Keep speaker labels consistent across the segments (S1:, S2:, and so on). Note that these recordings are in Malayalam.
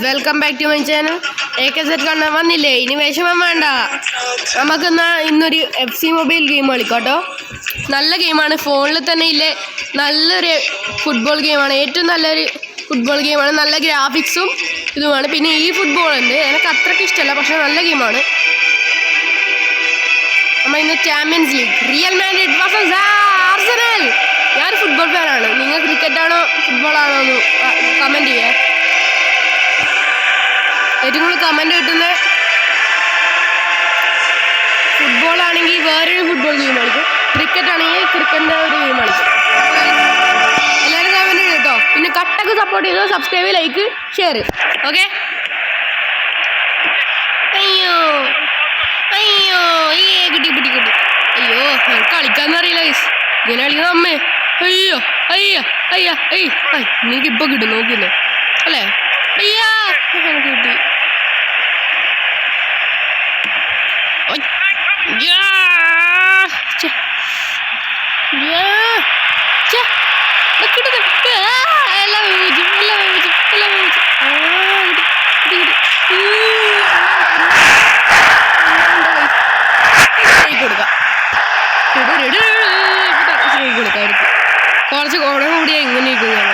S1: Welcome back to my channel. AK കാണാൻ വന്നില്ലേ? ഇനി വിഷമം വേണ്ട. നമുക്കെന്നാ ഇന്നൊരു FC മൊബൈൽ ഗെയിം കളിക്കാട്ടോ. നല്ല ഗെയിമാണ്, ഫോണിൽ തന്നെ ഇല്ലേ. നല്ലൊരു ഫുട്ബോൾ ഗെയിമാണ്, ഏറ്റവും നല്ലൊരു ഫുട്ബോൾ ഗെയിമാണ്. നല്ല ഗ്രാഫിക്സും ഇതുമാണ്. പിന്നെ ഈ ഫുട്ബോൾ ഉണ്ട്, എനിക്ക് അത്രയ്ക്ക് ഇഷ്ടമല്ല, പക്ഷെ നല്ല ഗെയിമാണ്. നമ്മൾ ഇന്ന് champions league, real Madrid versus Arsenal. ഞാൻ ഫുട്ബോൾ ഫാനാണ്. നിങ്ങൾ ക്രിക്കറ്റാണോ ഫുട്ബോളാണോ എന്ന് കമൻറ്റ് ചെയ്യാം. ഏറ്റവും കൂടുതൽ കമൻറ്റ് കിട്ടുന്ന ഫുട്ബോളാണെങ്കിൽ വേറൊരു ഫുട്ബോൾ ഗെയിം കളിക്കും, ക്രിക്കറ്റ് ആണെങ്കിൽ ക്രിക്കറ്റിൻ്റെ ഒരു ഗെയിം കളിക്കും. എല്ലാവരും കമൻറ്റ് ചെയ്യും കേട്ടോ. പിന്നെ കട്ടൊക്കെ സപ്പോർട്ട് ചെയ്തോ. Subscribe, like, share. ഓക്കെ. അയ്യോ അയ്യോ കിട്ടി കിട്ടി കിട്ടി. അയ്യോ കളിക്കാന്ന് അറിയില്ല ഗൈസ്. ഇങ്ങനെ കളിക്കുന്ന അമ്മേ. അയ്യോ അയ്യ അയ്യ അയ്യ എനിക്ക് ഇപ്പൊ കിട്ടും, നോക്കില്ലേ അല്ലേ? അയ്യാ കിട്ടി. കുറച്ച് കോട കൂടിയാ ഇങ്ങനെ ഇരിക്കും ഞാൻ.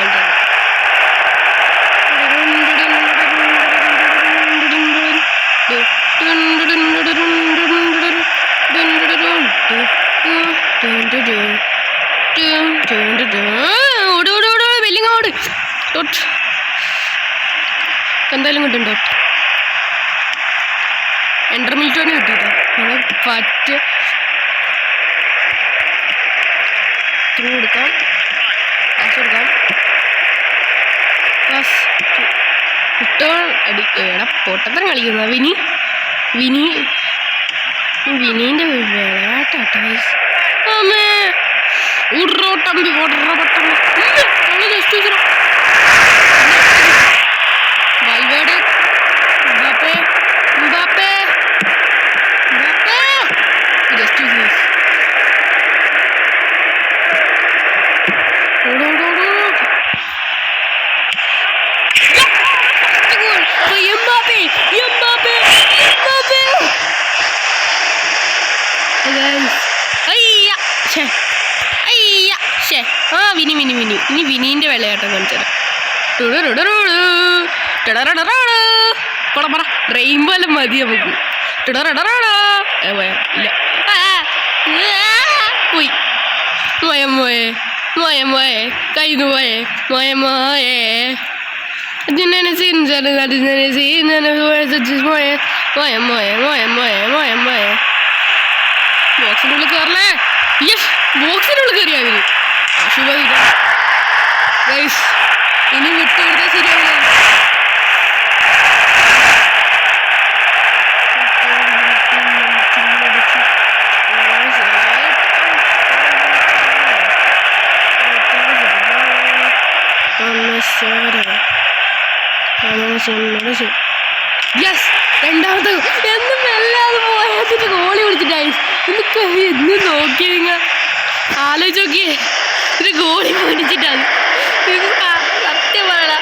S1: എന്തായാലും കിട്ടും. എൻ്റർമിൽറ്റോന് കിട്ടിയിട്ടോ. നമ്മൾ പറ്റ് കൊടുക്കാം, പാസ് കൊടുക്കാം. എടാ പൊട്ടത്തരം കളിക്കുന്ന വിനീൻ്റെ വിളയാട്ടോ. അമ്മേ ഉറോട്ടമ്പി വാൽവേർഡ്, എംബാപ്പേ എംബാപ്പേ എംബാപ്പേ ജസ്റ്റ് ഇനി വിനീൻ്റെ വിളയാട്ടം കാണിച്ചത്. റെയിൻബോ എല്ലാം മതി നമുക്ക്. ഇല്ല പോയി മോയെ മോയെ മോയെ കയ്യിൽ പോയേ മോയെ മോയെ ബോക്സിനുള്ളിൽ കയറലേ. യെസ്, ബോക്സിനുള്ളിൽ കയറിയ അവര് അശുഭ. ഗൈസ് ഇനി വിട്ടുകൊടുത്താൽ ശരിയാവില്ല. യെസ്, രണ്ടാമത്തെ എന്നും എല്ലാവരും പോയതിന്റെ ഗോളി വിളിച്ചിട്ടായി. എനിക്ക് എന്നും നോക്കിയ നിങ്ങൾ ആലോചിച്ച് നോക്കിയേ, ഒരു ഗോളി പിടിച്ചിട്ടാണ് സത്യം പറയണ.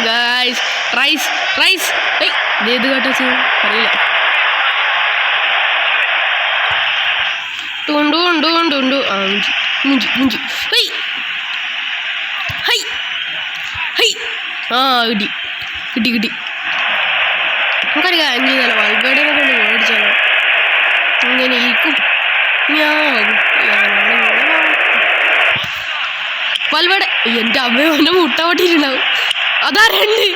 S1: ഗൈസ് റൈസ് റൈസ് ഏത് കേട്ടോ അറിയില്ല. ടൂണ്ടു ഉണ്ടു ഉണ്ടു ഉണ്ടു മുഞ്ചി മുഞ്ചി ഹൈ ഹൈ ഹൈ. ആ കിട്ടി കിട്ടി കിട്ടി. നമുക്കൊരു കാര്യം ചെയ്താലോ, വൽവേർഡിനെ കൊണ്ട് മേടിച്ചാലോ. ഇങ്ങനെ ഇരിക്കും വൽവേർഡ്. എൻ്റെ അമ്മ മുട്ട പൊട്ടിയിട്ടുണ്ടാവും. അതാ 2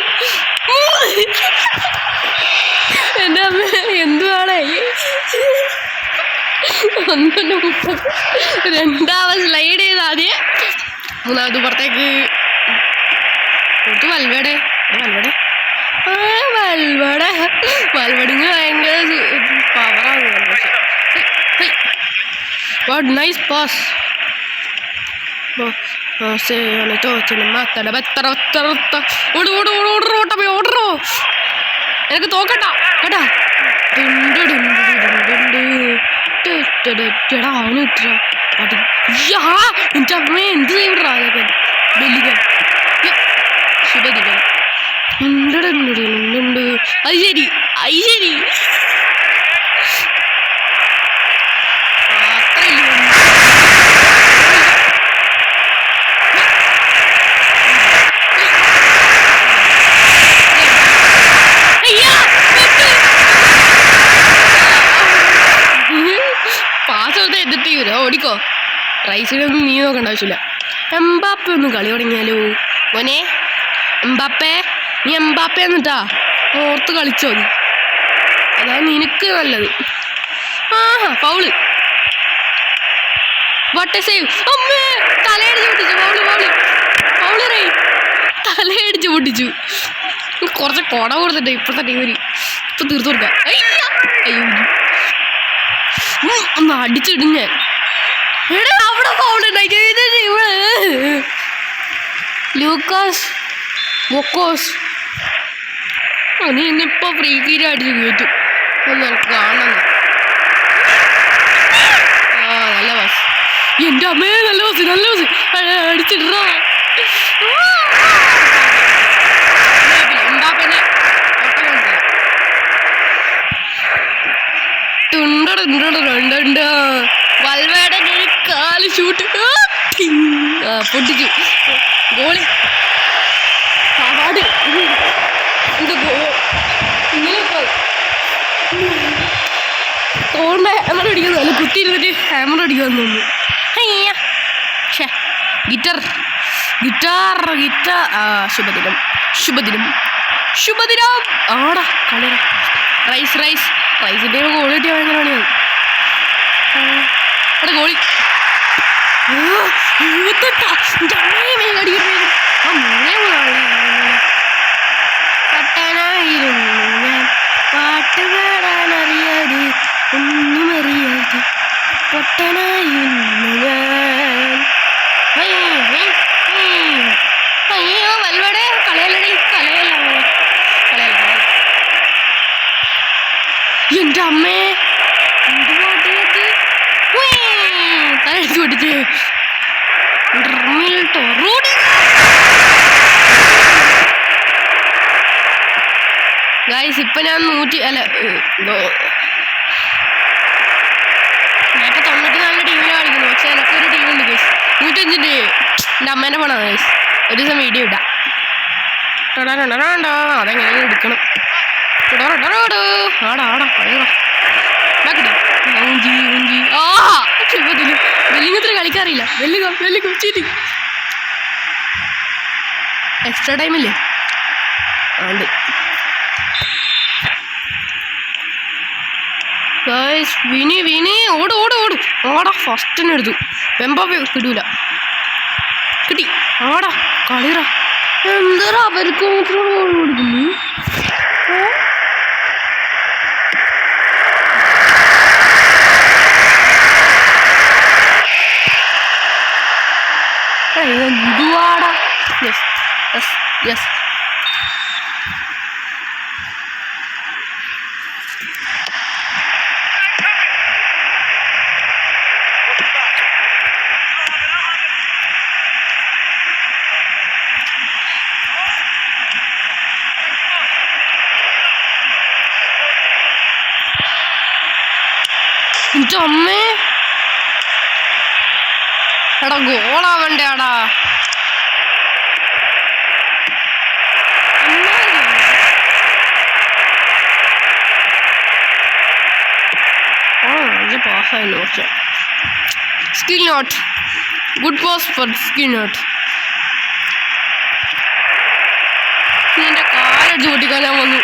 S1: എൻ്റെ അമ്മ എന്തുവാണേ. 1 രണ്ടാമത് സ്ലൈഡ് ചെയ്ത് ആദ്യം, മൂന്നാമത് പുറത്തേക്ക് കൊടുത്തു. വൽവേർഡ് വൽവേർഡ് വൽവേർഡിങ് ഭയങ്കര പവറാണ്. പക്ഷെ നൈസ് പാസ്. എനിക്ക് തോക്കട്ടാ കേട്ടാ. അവന് ഇട്ടാ എന്റെ അമ്മ എന്ത് ചെയ്യണ്ടാ. ബെല്ലിക്കാൻ ശുഭദിനം അത് ശരി അത് ശരി ഓടിക്കോ റൈസിനൊന്നും നീ നോക്കണ്ട ആവശ്യമില്ല. എംബാപ്പെ ഒന്ന് കളി തുടങ്ങിയാലോ മോനെ. എംബാപ്പെ നീ എംബാപ്പെ എന്നിട്ടാ ഓർത്ത് കളിച്ചോ നീ, അതാണ് നിനക്ക് നല്ലത്. ആഹാ ഫൗള് വട്ടെ സേവ്. അമ്മേ തലയടിച്ച് പൊട്ടിച്ചു. ഫൗള് ഫൗള് ഫൗള് റേ തലയടിച്ച് പൊട്ടിച്ചു. കുറച്ച് കൊട കൊടുത്തിട്ട് ഇപ്പോഴത്തെ ടീമിന് ഇപ്പൊ തീർത്തു കൊടുക്കാം. അയ്യോ ഒന്ന് അടിച്ചിടും ഞാൻ. എടാ അവിടെ ഫൗളുണ്ടായി ലൂക്കാസ് ബൊക്കോസ്. നീ ഇന്നിപ്പോ ഫ്രീ കീര അടിച്ച് കയറ്റും. ഒന്ന് എനിക്ക് കാണണം. ആ നല്ല ബസ്. എൻ്റെ അമ്മേ നല്ല ബസ് നല്ല ബസ് അടിച്ചിട്ടാ. വൽവേടെ കാല് ഷൂട്ട് പൊട്ടിച്ചു. ഗോളി തോണ്ട ഹാമർ അടിക്കുന്നു. കുത്തി ഇരുന്നിട്ട് ഹാമർ അടിക്കാന്ന് തോന്നുന്നു. Guitar guitar guitar. ശുഭദിനം ശുഭദിനം ശുഭദിനം. ആടാ കളി റൈസ് റൈസ് റൈസിൻ്റെ ഗോൾ കിട്ടിയ ഭയങ്കര പണിയാണ്. അവിടെ ഗോളി പട്ടനായിരുന്നു ഞാൻ പാട്ട് പാടാനറിയാതെ ഒന്നും അറിയാതെ പൊട്ടനായിരുന്നു ഞാൻ. അയ്യോ വൽവടെ കളയല്ലടി കളയല്ല കളയല്ല. എൻ്റെ അമ്മേ എന്ത് പാട്ടിയത് തലടിച്ച് പൊട്ടിച്ച് ഗൈസ്. ഇപ്പൊ ഞാൻ 94 ടീമിനെ കളിക്കുന്നു. പക്ഷെ എനിക്കൊരു ടീമുണ്ട് ഗൈസ് 105. എൻ്റെ അമ്മേൻ്റെ ഫോണാണ് ഗൈസ്. ഒരു ദിവസം വീഡിയോ ഇടാം. അതെങ്ങനെ എടുക്കണം. ആടാ ആടാ വെല്ലിങ്ങത്തിന് കളിക്കാറില്ല. വെല്ലിങ്ങോ ചീറ്റിങ്. എക്സ്ട്രാ ടൈമില്ലേ ഉണ്ട്. വിനി വിനി ഓട് ഓട് ഓട്. ആടാ ഫസ്റ്റിനെ എടുത്തു. എംബാപ്പെ കിട്ടൂല. കിട്ടി. ആടാ കളിറ. എന്താ അവർക്ക് മാത്രം ഗോൾ കൊടുക്കുന്നു. എന്തുവാടാ. Yes yes yes. അമ്മേ എടാ ഗോളാവണ്ടേ ആടാ. നല്ല പാസ്സായിരുന്നു കുറച്ച്. Skill not good pass for skill not. നിന്റെ കാലടിച്ച് പൊട്ടിക്കാൻ ഞാൻ വന്നു.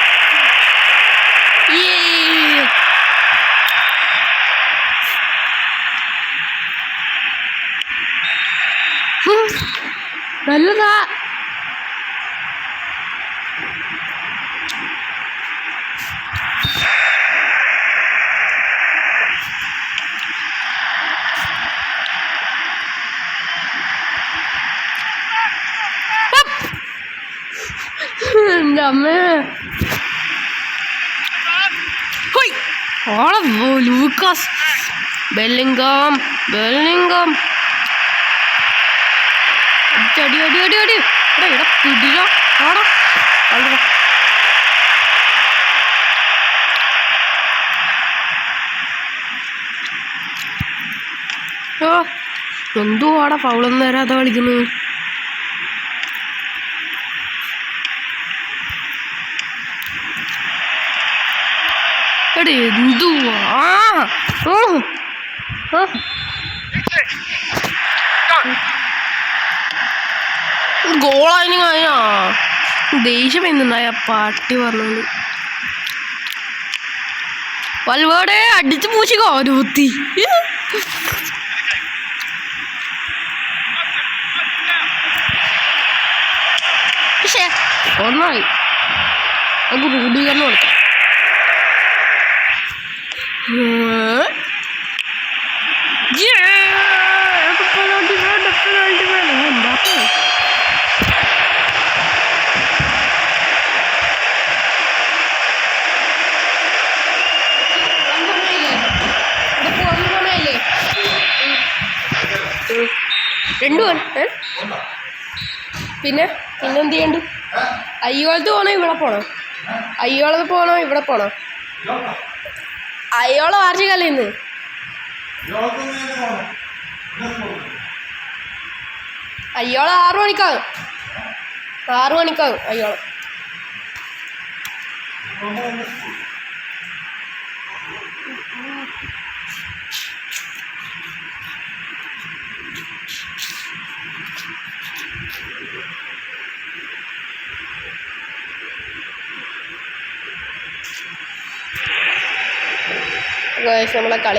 S1: നല്ലതാ. എൻ്റെ അമ്മേ ഓളെ ലൂക്കാസ് ബെല്ലിംഗം ബെല്ലിംഗം. അടി അടി അടി അടി. ഇവിടെ പിടിക ആടാ എന്തുവാടാ ഫൗളൊന്നും തരാതെ കളിക്കുന്നത്? എടേ എന്തുവാ? ഗോളായി കഴിഞ്ഞാ ദേഷ്യം എന്തുണ്ടായ പാട്ടി പറഞ്ഞത്. വൽവേടെ അടിച്ചു പൂശിക്കോ ഒരുത്തി. പക്ഷേ ഒന്നായി നമുക്ക് രൂപീകരണം കൊടുക്കാം. പിന്നെന്ത് ചെയ്യണ്ട്? അയ്യോളത്ത് പോണോ ഇവിടെ പോണോ? അയ്യോളത്ത് പോണോ ഇവിടെ പോണോ? അയ്യോളം വാർഷികല്ലേ ഇന്ന്? അയ്യോളം 6 മണിക്കാകും. 6 മണിക്കാകും അയ്യോളം. നമ്മളെ കളി